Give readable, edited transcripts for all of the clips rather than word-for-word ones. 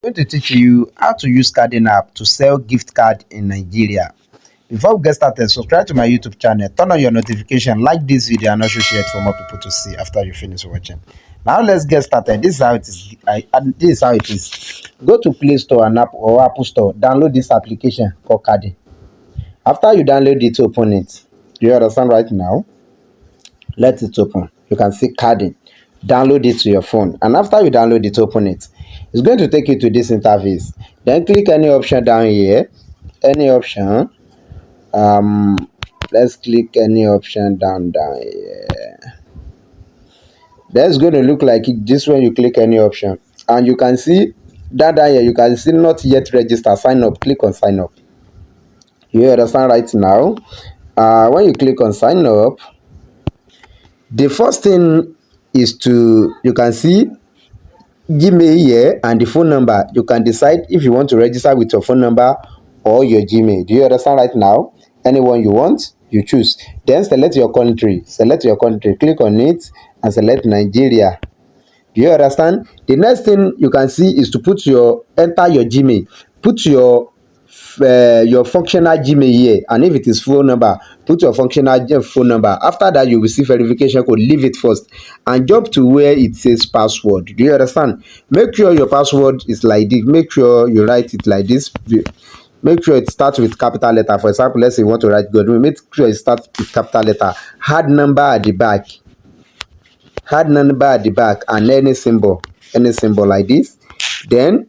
Going to teach you how to use Carding app to sell gift card in Nigeria. Before we get started, subscribe to my YouTube channel, turn on your notification, like this video and also share it for more people to see after you finish watching. Now let's get started. This is how it is. This is how it is. Go to Play Store and App or Apple Store. Download this application called Carding. After you download it, open it. Do you understand right now? Let it open. You can see Carding. Download it to your phone, and after you download it, open it. It's going to take you to this interface. Then click any option down here. Any option. um let's click any option down here. That's going to look like this when you click any option, and you can see down here, you can see not yet register, sign up. Click on sign up. You understand right now? When you click on sign up, the first thing is to, you can see Gmail here and the phone number. You can decide if you want to register with your phone number or your Gmail. Do you understand right now? Anyone you want, you choose. Then select your country. Select your country. Click on it and select Nigeria. Do you understand? The next thing you can see is to enter your Gmail. Put your functional Gmail here, and if it is phone number, put your functional phone number. After that, you will see verification code. Leave it first and jump to where it says password. Do you understand? Make sure your password is like this. Make sure you write it like this. Make sure it starts with capital letter. For example, let's say you want to write God. Make sure it starts with capital letter. Hard number at the back. Hard number at the back, and any symbol like this. Then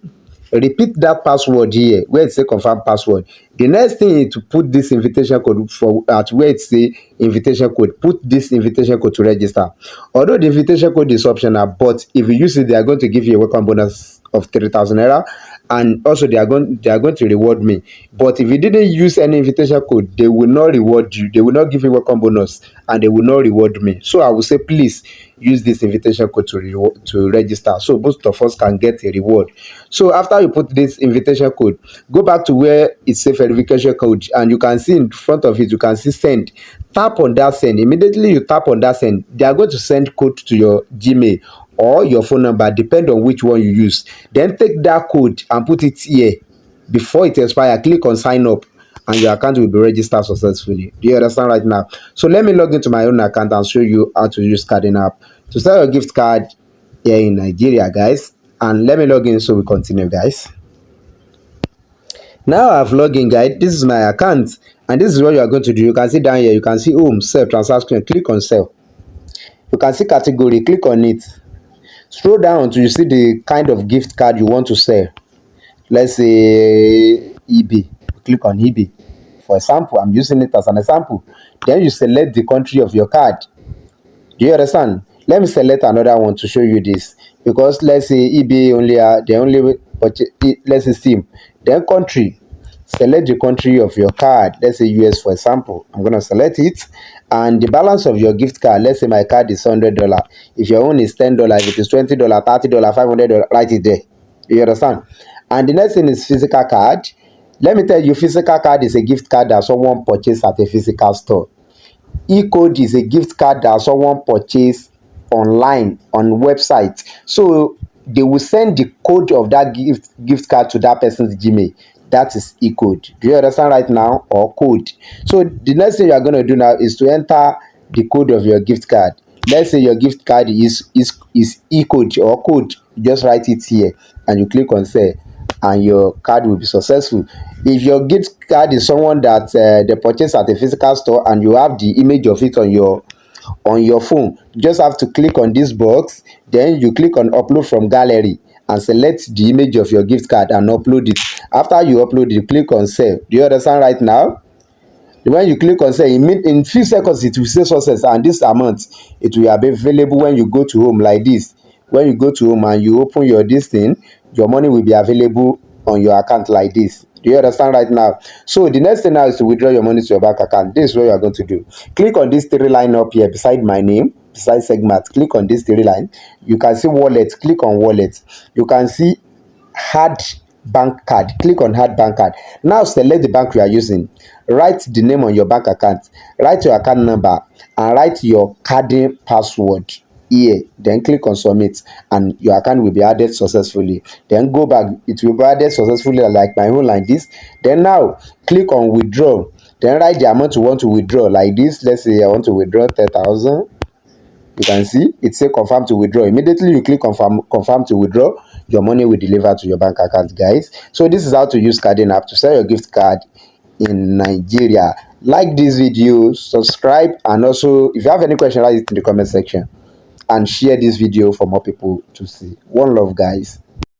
repeat that password here where it say confirm password. The next thing is to put this invitation code for at where it say invitation code. Put this invitation code to register. Although the invitation code is optional, but if you use it, they are going to give you a welcome bonus of 3,000 naira, and also they are going to reward me. But if you didn't use any invitation code, they will not reward you. They will not give you welcome bonus, and they will not reward me. So I will say, please use this invitation code to register, so both of us can get a reward. So after you put this invitation code, go back to where it says verification code, and you can see in front of it, you can see send. Tap on that send. Immediately you tap on that send, they are going to send code to your Gmail or your phone number, depend on which one you use. Then take that code and put it here. Before it expires, click on sign up, and your account will be registered successfully. Do you understand right now? So let me log into my own account and show you how to use Carding app to sell your gift card here in Nigeria, guys. And let me log in so we continue, guys. Now I've logged in, guys. This is my account, and this is what you are going to do. You can see down here, you can see home, sell, transaction. Click on sell. You can see category. Click on it. Scroll down until you see the kind of gift card you want to sell. Let's say eBay. Click on eBay. For example, I'm using it as an example. Then you select the country of your card. Do you understand? Let me select another one to show you this, because let's say eBay only purchase, let's say Steam. Then country. Select the country of your card. Let's say US, for example. I'm gonna select it, and the balance of your gift card. Let's say my card is $100. If your own is $10, if it is $20, $30, $500, write it there. You understand? And the next thing is physical card. Let me tell you, physical card is a gift card that someone purchased at a physical store. E-code is a gift card that someone purchased online on website. So they will send the code of that gift card to that person's Gmail. That is e-code. Do you understand right now? Or code. So the next thing you are going to do now is to enter the code of your gift card. Let's say your gift card is e-code or code. You just write it here and you click on sell, and your card will be successful. If your gift card is someone that they purchased at a physical store and you have the image of it on your phone, you just have to click on this box. Then you click on upload from gallery and select the image of your gift card and upload it. After you upload it, click on save. Do you understand right now? When you click on save, in few seconds it will say success, and this amount, it will be available when you go to home like this. When you go to home and you open your this thing, your money will be available on your account like this. Do you understand right now? So the next thing now is to withdraw your money to your bank account. This is what you are going to do. Click on this three line up here beside my name, beside segment. Click on this three line. You can see wallet. Click on wallet. You can see hard bank card. Click on hard bank card. Now select the bank you are using. Write the name on your bank account. Write your account number and write your carding password. here, then click on submit, and your account will be added successfully. Then go back, it will be added successfully like my own, like this. Then now click on withdraw, then write the amount you want to withdraw like this. Let's say I want to withdraw 10,000. You can see it say confirm to withdraw. Immediately you click confirm to withdraw, your money will deliver to your bank account, guys. So this is how to use Carding app to sell your gift card in Nigeria. Like this video, subscribe, and also if you have any question, write it in the comment section and share this video for more people to see. One love, guys.